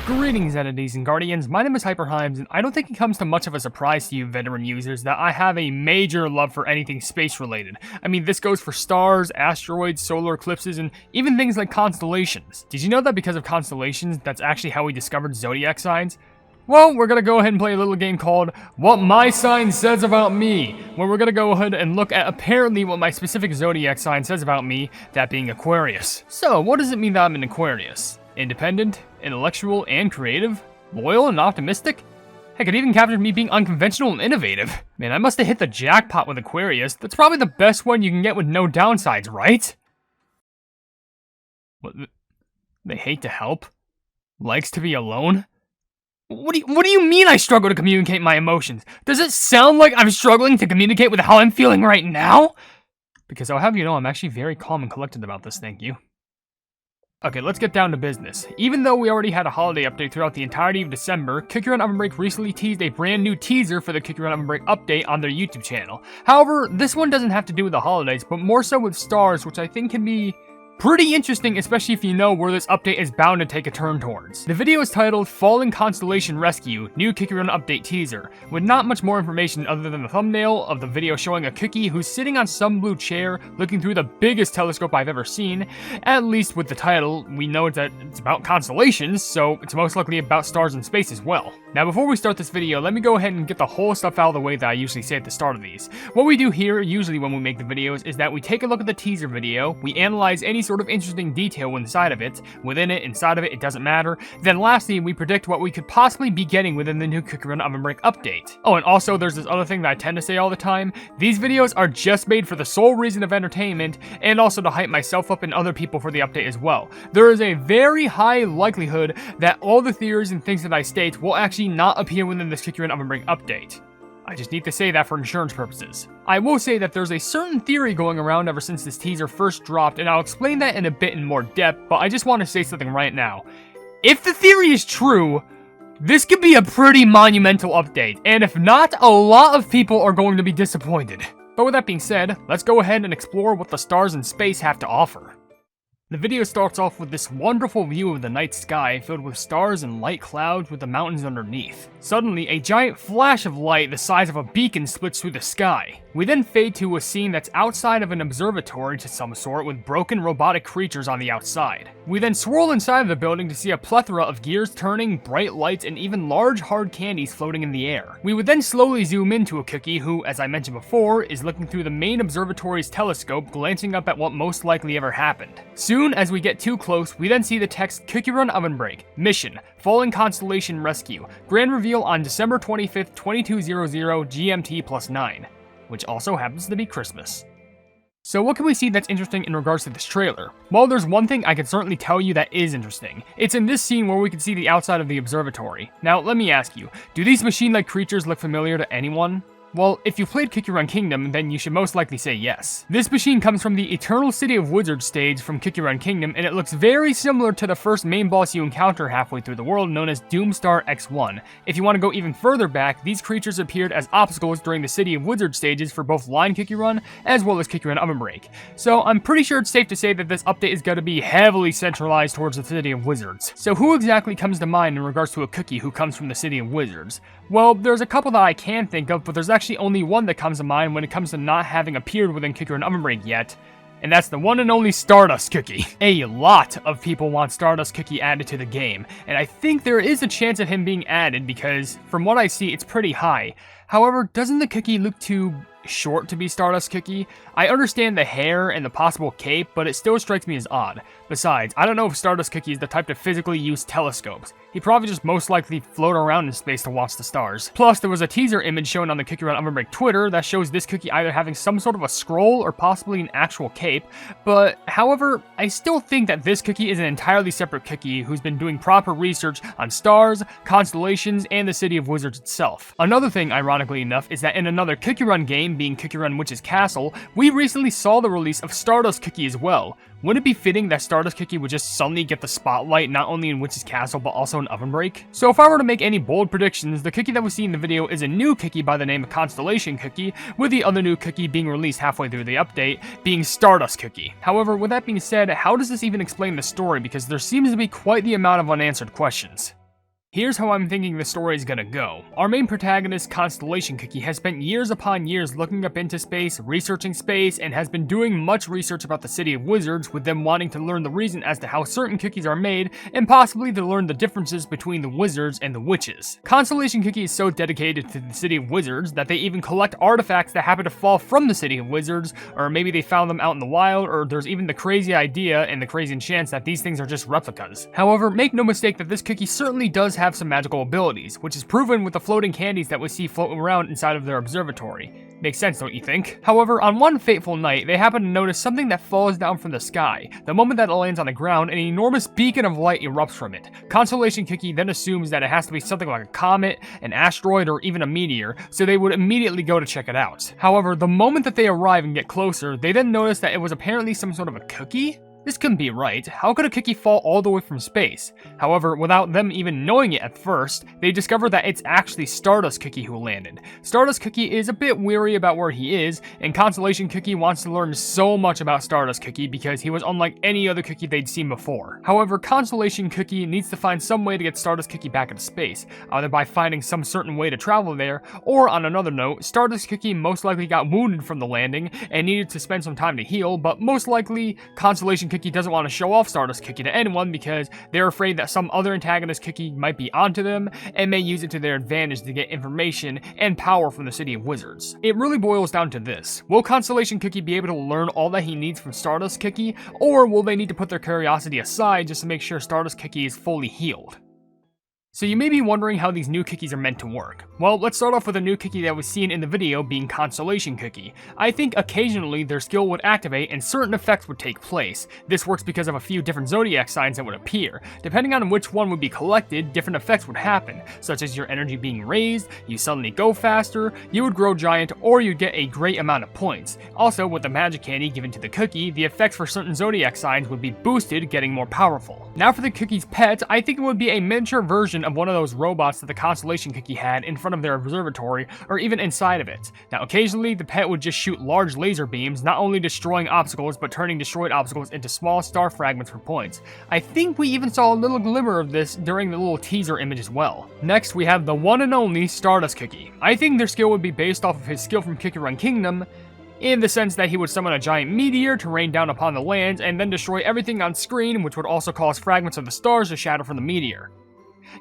Greetings, entities and guardians, my name is HyperHimes, and I don't think it comes to much of a surprise to you veteran users that I have a major love for anything space related. I mean, this goes for stars, asteroids, solar eclipses, and even things like constellations. Did you know that because of constellations, that's actually how we discovered zodiac signs? Well, we're gonna go ahead and play a little game called What My Sign Says About Me, where we're gonna go ahead and look at apparently what my specific zodiac sign says about me, that being Aquarius. So, what does it mean that I'm an Aquarius? Independent, intellectual, and creative? Loyal and optimistic? Heck, it even captured me being unconventional and innovative. Man, I must have hit the jackpot with Aquarius. That's probably the best one you can get with no downsides, right? What? They hate to help? Likes to be alone? What do you mean I struggle to communicate my emotions? Does it sound like I'm struggling to communicate with how I'm feeling right now? Because I'll have you know I'm actually very calm and collected about this, thank you. Okay, let's get down to business. Even though we already had a holiday update throughout the entirety of December, Cookie Run OvenBreak recently teased a brand new teaser for the Cookie Run OvenBreak update on their YouTube channel. However, this one doesn't have to do with the holidays, but more so with stars, which I think can be pretty interesting, especially if you know where this update is bound to take a turn towards. The video is titled Fallen Constellation Rescue, New Cookie Run Update Teaser, with not much more information other than the thumbnail of the video showing a cookie who's sitting on some blue chair looking through the biggest telescope I've ever seen. At least with the title, we know that it's about constellations, so it's most likely about stars in space as well. Now before we start this video, let me go ahead and get the whole stuff out of the way that I usually say at the start of these. What we do here, usually when we make the videos, is that we take a look at the teaser video, we analyze any sort of interesting detail inside of it, within it, inside of it, it doesn't matter. Then lastly, we predict what we could possibly be getting within the new Cookie Run OvenBreak update. Oh, and also there's this other thing that I tend to say all the time. These videos are just made for the sole reason of entertainment, and also to hype myself up and other people for the update as well. There is a very high likelihood that all the theories and things that I state will actually not appear within this Cookie Run OvenBreak update. I just need to say that for insurance purposes. I will say that there's a certain theory going around ever since this teaser first dropped, and I'll explain that in a bit in more depth, but I just want to say something right now. If the theory is true, this could be a pretty monumental update, and if not, a lot of people are going to be disappointed. But with that being said, let's go ahead and explore what the stars in space have to offer. The video starts off with this wonderful view of the night sky filled with stars and light clouds with the mountains underneath. Suddenly, a giant flash of light the size of a beacon splits through the sky. We then fade to a scene that's outside of an observatory to some sort with broken robotic creatures on the outside. We then swirl inside of the building to see a plethora of gears turning, bright lights, and even large hard candies floating in the air. We would then slowly zoom into a cookie who, as I mentioned before, is looking through the main observatory's telescope, glancing up at what most likely ever happened. Soon as we get too close, we then see the text Cookie Run OvenBreak, Mission, Fallen Constellation Rescue, Grand Reveal on December 25th, 2200 GMT +9, which also happens to be Christmas. So what can we see that's interesting in regards to this trailer? Well, there's one thing I can certainly tell you that is interesting. It's in this scene where we can see the outside of the observatory. Now, let me ask you, do these machine-like creatures look familiar to anyone? Well, if you've played Cookie Run Kingdom, then you should most likely say yes. This machine comes from the Eternal City of Wizards stage from Cookie Run Kingdom, and it looks very similar to the first main boss you encounter halfway through the world, known as Doomstar X1. If you want to go even further back, these creatures appeared as obstacles during the City of Wizards stages for both Line Cookie Run, as well as Cookie Run OvenBreak. So I'm pretty sure it's safe to say that this update is going to be heavily centralized towards the City of Wizards. So who exactly comes to mind in regards to a cookie who comes from the City of Wizards? Well, there's a couple that I can think of, but there's actually only one that comes to mind when it comes to not having appeared within Cookie Run OvenBreak yet, and that's the one and only Stardust Cookie. A lot of people want Stardust Cookie added to the game, and I think there is a chance of him being added because, from what I see, it's pretty high. However, doesn't the cookie look too short to be Stardust Cookie? I understand the hair and the possible cape, but it still strikes me as odd. Besides, I don't know if Stardust Cookie is the type to physically use telescopes. He'd probably just most likely float around in space to watch the stars. Plus, there was a teaser image shown on the Cookie Run OvenBreak Twitter that shows this cookie either having some sort of a scroll or possibly an actual cape, but however, I still think that this cookie is an entirely separate cookie who's been doing proper research on stars, constellations, and the City of Wizards itself. Another thing, ironically enough, is that in another Cookie Run game, being Cookie Run Witch's Castle, we recently saw the release of Stardust Cookie as well. Wouldn't it be fitting that Stardust Cookie would just suddenly get the spotlight not only in Witch's Castle but also in OvenBreak? So if I were to make any bold predictions, the cookie that we see in the video is a new cookie by the name of Constellation Cookie, with the other new cookie being released halfway through the update being Stardust Cookie. However, with that being said, how does this even explain the story, because there seems to be quite the amount of unanswered questions? Here's how I'm thinking the story is gonna go. Our main protagonist, Constellation Cookie, has spent years upon years looking up into space, researching space, and has been doing much research about the City of Wizards, with them wanting to learn the reason as to how certain cookies are made, and possibly to learn the differences between the wizards and the witches. Constellation Cookie is so dedicated to the City of Wizards that they even collect artifacts that happen to fall from the City of Wizards, or maybe they found them out in the wild, or there's even the crazy idea and the crazy chance that these things are just replicas. However, make no mistake that this cookie certainly does have some magical abilities, which is proven with the floating candies that we see floating around inside of their observatory. Makes sense, don't you think? However, on one fateful night, they happen to notice something that falls down from the sky. The moment that it lands on the ground, an enormous beacon of light erupts from it. Constellation Cookie then assumes that it has to be something like a comet, an asteroid, or even a meteor, so they would immediately go to check it out. However, the moment that they arrive and get closer, they then notice that it was apparently some sort of a cookie? This couldn't be right. How could a cookie fall all the way from space? However, without them even knowing it at first, they discover that it's actually Stardust Cookie who landed. Stardust Cookie is a bit weary about where he is, and Constellation Cookie wants to learn so much about Stardust Cookie because he was unlike any other cookie they'd seen before. However, Constellation Cookie needs to find some way to get Stardust Cookie back into space, either by finding some certain way to travel there, or on another note, Stardust Cookie most likely got wounded from the landing and needed to spend some time to heal, but most likely, Constellation Cookie doesn't want to show off Stardust Cookie to anyone because they're afraid that some other antagonist cookie might be onto them and may use it to their advantage to get information and power from the City of Wizards. It really boils down to this. Will Constellation Cookie be able to learn all that he needs from Stardust Cookie, or will they need to put their curiosity aside just to make sure Stardust Cookie is fully healed? So you may be wondering how these new cookies are meant to work. Well, let's start off with a new cookie that was seen in the video being Constellation Cookie. I think occasionally their skill would activate and certain effects would take place. This works because of a few different Zodiac signs that would appear. Depending on which one would be collected, different effects would happen, such as your energy being raised, you suddenly go faster, you would grow giant, or you'd get a great amount of points. Also, with the magic candy given to the cookie, the effects for certain Zodiac signs would be boosted, getting more powerful. Now for the cookie's pet, I think it would be a miniature version of one of those robots that the Constellation Cookie had in front of their observatory, or even inside of it. Now occasionally the pet would just shoot large laser beams, not only destroying obstacles, but turning destroyed obstacles into small star fragments for points. I think we even saw a little glimmer of this during the little teaser image as well. Next we have the one and only Stardust Cookie. I think their skill would be based off of his skill from Cookie Run Kingdom, in the sense that he would summon a giant meteor to rain down upon the land and then destroy everything on screen, which would also cause fragments of the stars to shatter from the meteor.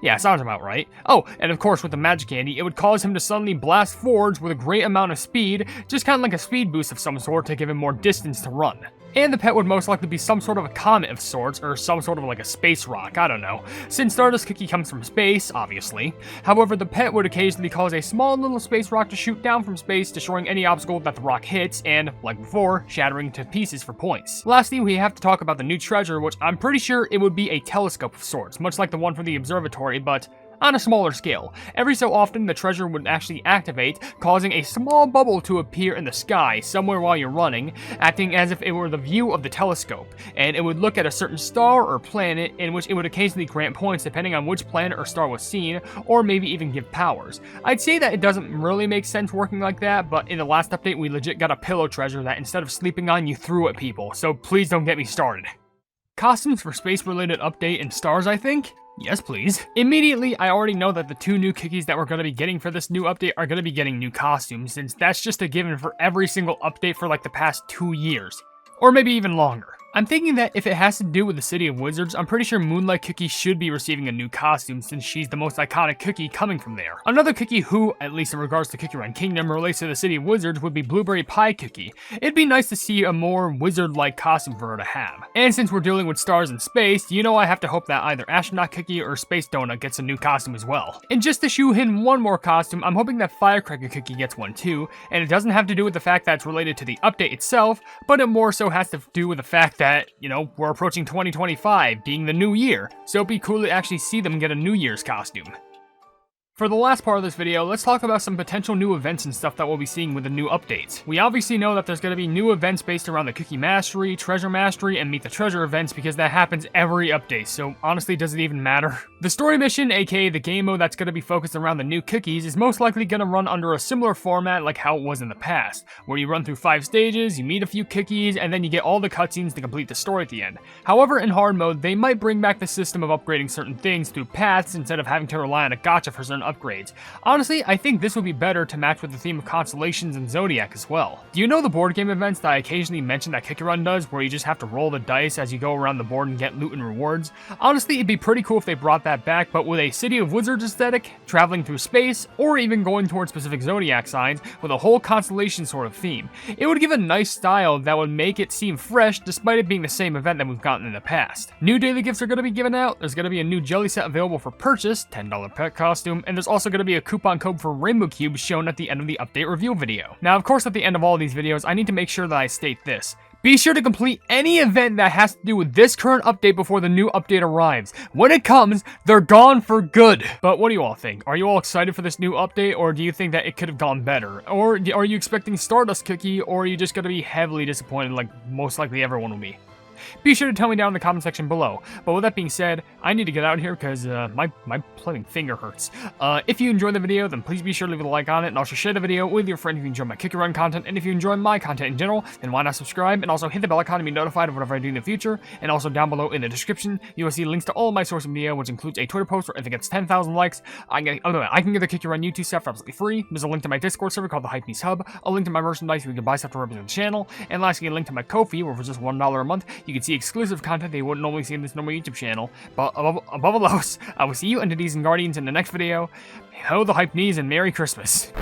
Yeah, sounds about right. Oh, and of course with the magic candy, it would cause him to suddenly blast forwards with a great amount of speed, just kind of like a speed boost of some sort to give him more distance to run. And the pet would most likely be some sort of a comet of sorts, or some sort of like a space rock, I don't know, since Stardust Cookie comes from space, obviously. However, the pet would occasionally cause a small little space rock to shoot down from space, destroying any obstacle that the rock hits, and, like before, shattering to pieces for points. Lastly, we have to talk about the new treasure, which I'm pretty sure it would be a telescope of sorts, much like the one from the observatory, but on a smaller scale. Every so often, the treasure would actually activate, causing a small bubble to appear in the sky somewhere while you're running, acting as if it were the view of the telescope, and it would look at a certain star or planet, in which it would occasionally grant points depending on which planet or star was seen, or maybe even give powers. I'd say that it doesn't really make sense working like that, but in the last update, we legit got a pillow treasure that instead of sleeping on, you threw at people, so please don't get me started. Costumes for space-related update and stars, I think? Yes, please. Immediately, I already know that the two new cookies that we're going to be getting for this new update are going to be getting new costumes, since that's just a given for every single update for like the past 2 years. Or maybe even longer. I'm thinking that if it has to do with the City of Wizards, I'm pretty sure Moonlight Cookie should be receiving a new costume since she's the most iconic cookie coming from there. Another cookie who, at least in regards to Cookie Run Kingdom, relates to the City of Wizards would be Blueberry Pie Cookie. It'd be nice to see a more wizard-like costume for her to have. And since we're dealing with stars in space, you know I have to hope that either Astronaut Cookie or Space Donut gets a new costume as well. And just to shoe in one more costume, I'm hoping that Firecracker Cookie gets one too, and it doesn't have to do with the fact that it's related to the update itself, but it more so has to do with the fact that, you know, we're approaching 2025, being the new year, so it'd be cool to actually see them get a New Year's costume. For the last part of this video, let's talk about some potential new events and stuff that we'll be seeing with the new updates. We obviously know that there's going to be new events based around the Cookie Mastery, Treasure Mastery, and Meet the Treasure events because that happens every update, so honestly, does it even matter? The story mission, aka the game mode that's going to be focused around the new cookies, is most likely going to run under a similar format like how it was in the past, where you run through 5 stages, you meet a few cookies, and then you get all the cutscenes to complete the story at the end. However, in hard mode, they might bring back the system of upgrading certain things through paths instead of having to rely on a gacha for certain upgrades. Honestly, I think this would be better to match with the theme of Constellations and Zodiac as well. Do you know the board game events that I occasionally mention that Cookie Run does, where you just have to roll the dice as you go around the board and get loot and rewards? Honestly, it'd be pretty cool if they brought that back, but with a City of Wizards aesthetic, traveling through space, or even going towards specific Zodiac signs with a whole Constellation sort of theme. It would give a nice style that would make it seem fresh despite it being the same event that we've gotten in the past. New daily gifts are going to be given out, there's going to be a new jelly set available for purchase, $10 pet costume, and there's also going to be a coupon code for Rainbow Cubes shown at the end of the update review video. Now, of course, at the end of all these videos, I need to make sure that I state this. Be sure to complete any event that has to do with this current update before the new update arrives. When it comes, they're gone for good. But what do you all think? Are you all excited for this new update, or do you think that it could have gone better? Or are you expecting Stardust Cookie, or are you just going to be heavily disappointed like most likely everyone will be? Be sure to tell me down in the comment section below. But with that being said, I need to get out here because my plumbing finger hurts. If you enjoyed the video, then please be sure to leave a like on it, and also share the video with your friend if you enjoy my Cookie Run content. And if you enjoy my content in general, then why not subscribe, and also hit the bell icon to be notified of whatever I do in the future. And also down below in the description, you will see links to all of my source media, which includes a Twitter post where if it gets 10,000 likes, I can get the Cookie Run YouTube stuff for absolutely free. There's a link to my Discord server called the HyperHimes Hub, a link to my merchandise where you can buy stuff to represent the channel, and lastly a link to my Ko-fi where for just $1 a month, you can see exclusive content that you wouldn't normally see in this normal YouTube channel. But above all else, I will see you entities and guardians in the next video. Ho the hype knees and Merry Christmas.